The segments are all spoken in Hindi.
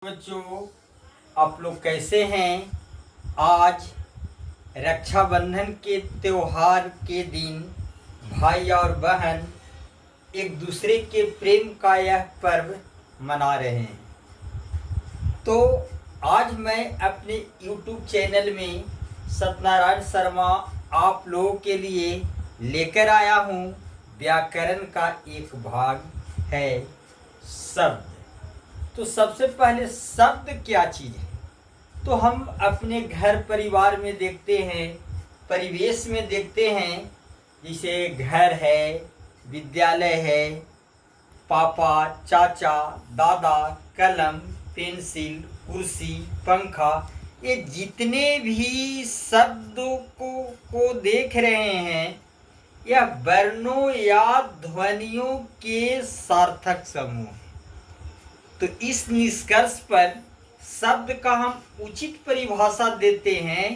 बच्चों, आप लोग कैसे हैं। आज रक्षाबंधन के त्योहार के दिन भाई और बहन एक दूसरे के प्रेम का यह पर्व मना रहे हैं। तो आज मैं अपने YouTube चैनल में सत्यनारायण शर्मा आप लोगों के लिए लेकर आया हूँ। व्याकरण का एक भाग है शब्द। तो सबसे पहले शब्द क्या चीज़ है, तो हम अपने घर परिवार में देखते हैं, परिवेश में देखते हैं। जैसे घर है, विद्यालय है, पापा, चाचा, दादा, कलम, पेंसिल, कुर्सी, पंखा, ये जितने भी शब्दों को देख रहे हैं, यह वर्णों या ध्वनियों के सार्थक समूह हैं। तो इस निष्कर्ष पर शब्द का हम उचित परिभाषा देते हैं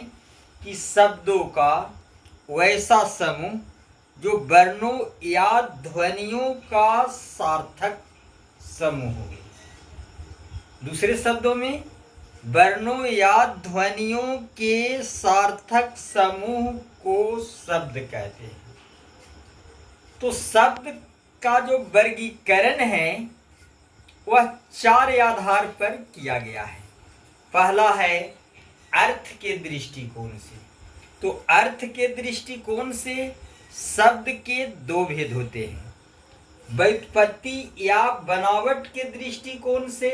कि शब्दों का वैसा समूह जो वर्णों या ध्वनियों का सार्थक समूह हो। दूसरे शब्दों में वर्णों या ध्वनियों के सार्थक समूह को शब्द कहते हैं। तो शब्द का जो वर्गीकरण है वह चार आधार पर किया गया है। पहला है अर्थ के दृष्टिकोण से। तो अर्थ के दृष्टिकोण से शब्द के दो भेद होते हैं। व्युत्पत्ति या बनावट के दृष्टिकोण से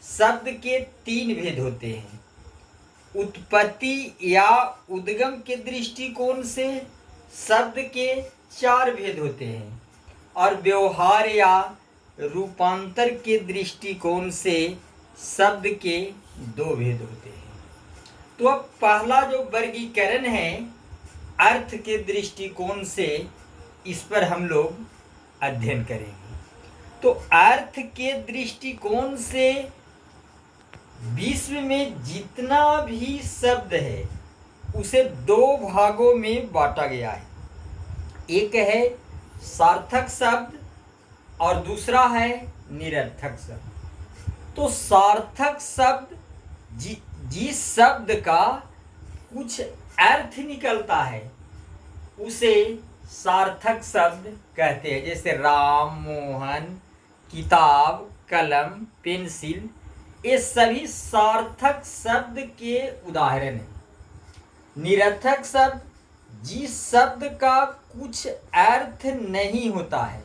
शब्द के तीन भेद होते हैं। उत्पत्ति या उद्गम के दृष्टिकोण से शब्द के चार भेद होते हैं। और व्यवहार या रूपांतर के दृष्टिकोण से शब्द के दो भेद होते हैं। तो अब पहला जो वर्गीकरण है अर्थ के दृष्टिकोण से, इस पर हम लोग अध्ययन करेंगे। तो अर्थ के दृष्टिकोण से विश्व में जितना भी शब्द है उसे दो भागों में बांटा गया है। एक है सार्थक शब्द और दूसरा है निरर्थक शब्द। तो सार्थक शब्द जिस शब्द का कुछ अर्थ निकलता है उसे सार्थक शब्द कहते हैं। जैसे राम, मोहन, किताब, कलम, पेंसिल, ये सभी सार्थक शब्द के उदाहरण हैं। निरर्थक शब्द जिस शब्द का कुछ अर्थ नहीं होता है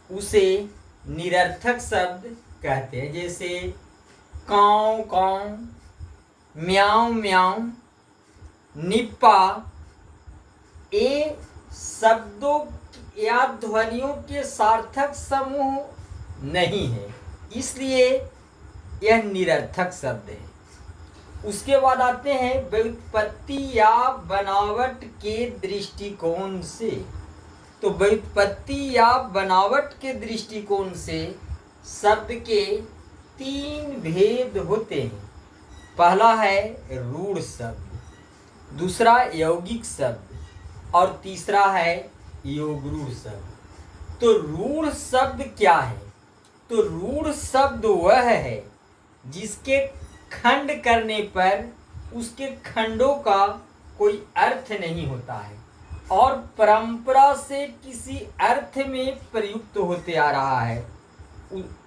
उसे निरर्थक शब्द कहते हैं। जैसे काऊ काऊ, म्याऊ म्याऊ, निप्पा, ये शब्दों या ध्वनियों के सार्थक समूह नहीं है, इसलिए यह निरर्थक शब्द है। उसके बाद आते हैं व्युत्पत्ति या बनावट के दृष्टिकोण से। तो व्युत्पत्ति या बनावट के दृष्टिकोण से शब्द के तीन भेद होते हैं। पहला है रूढ़ शब्द, दूसरा यौगिक शब्द और तीसरा है योगरूढ़ शब्द। तो रूढ़ शब्द क्या है? तो रूढ़ शब्द वह है जिसके खंड करने पर उसके खंडों का कोई अर्थ नहीं होता है और परंपरा से किसी अर्थ में प्रयुक्त होते आ रहा है,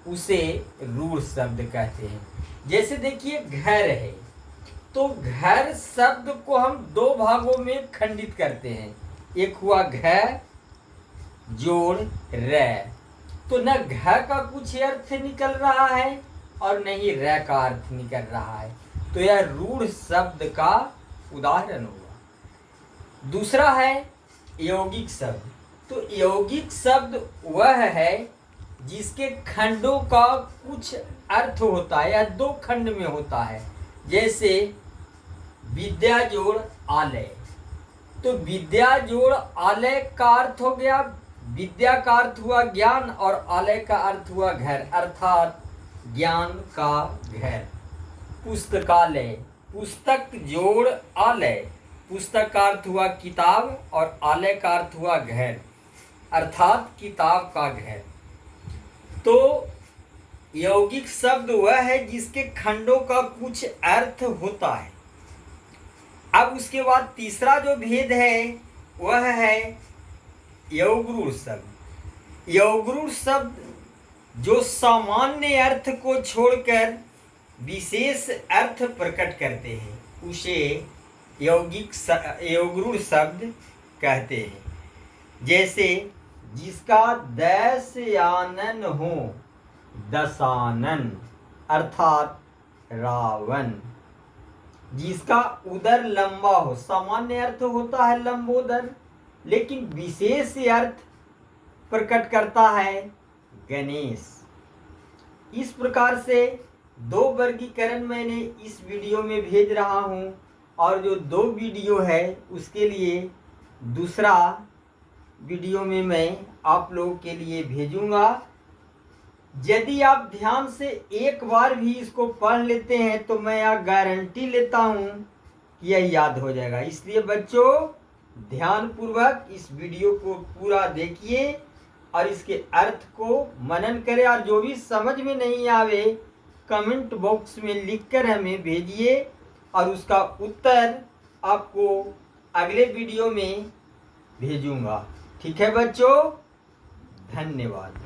उसे रूढ़ शब्द कहते हैं। जैसे देखिए घर है, तो घर शब्द को हम दो भागों में खंडित करते हैं। एक हुआ घ जोड़ र। तो न घ का कुछ अर्थ निकल रहा है और न ही र का अर्थ निकल रहा है, तो यह रूढ़ शब्द का उदाहरण हुआ। दूसरा है यौगिक शब्द। तो यौगिक शब्द वह है जिसके खंडों का कुछ अर्थ होता है या दो खंड में होता है। जैसे विद्या जोड़ आलय। तो विद्या जोड़ आलय का अर्थ हो गया, विद्या का अर्थ हुआ ज्ञान और आलय का अर्थ हुआ घर, अर्थात ज्ञान का घर। पुस्तकालय, पुस्तक जोड़ आलय, पुस्तक का अर्थ हुआ किताब और आलय का अर्थ हुआ घर, अर्थात किताब का घर। तो यौगिक शब्द वह है जिसके खंडों का कुछ अर्थ होता है। अब उसके बाद तीसरा जो भेद है वह है यौगरूढ़ शब्द। यौगरूढ़ शब्द जो सामान्य अर्थ को छोड़कर विशेष अर्थ प्रकट करते हैं उसे यौगरूढ़ शब्द कहते हैं। जैसे जिसका दशयानन हो, दशानन अर्थात रावण। जिसका उदर लंबा हो, सामान्य अर्थ होता है लंबोदर, लेकिन विशेष अर्थ प्रकट करता है गणेश। इस प्रकार से दो वर्गीकरण मैंने इस वीडियो में भेज रहा हूं, और जो दो वीडियो है उसके लिए दूसरा वीडियो में मैं आप लोगों के लिए भेजूंगा। यदि आप ध्यान से एक बार भी इसको पढ़ लेते हैं तो मैं यह गारंटी लेता हूं कि यह याद हो जाएगा। इसलिए बच्चों ध्यानपूर्वक इस वीडियो को पूरा देखिए और इसके अर्थ को मनन करें, और जो भी समझ में नहीं आवे कमेंट बॉक्स में लिखकर हमें भेजिए, और उसका उत्तर आपको अगले वीडियो में भेजूंगा। ठीक है बच्चों, धन्यवाद।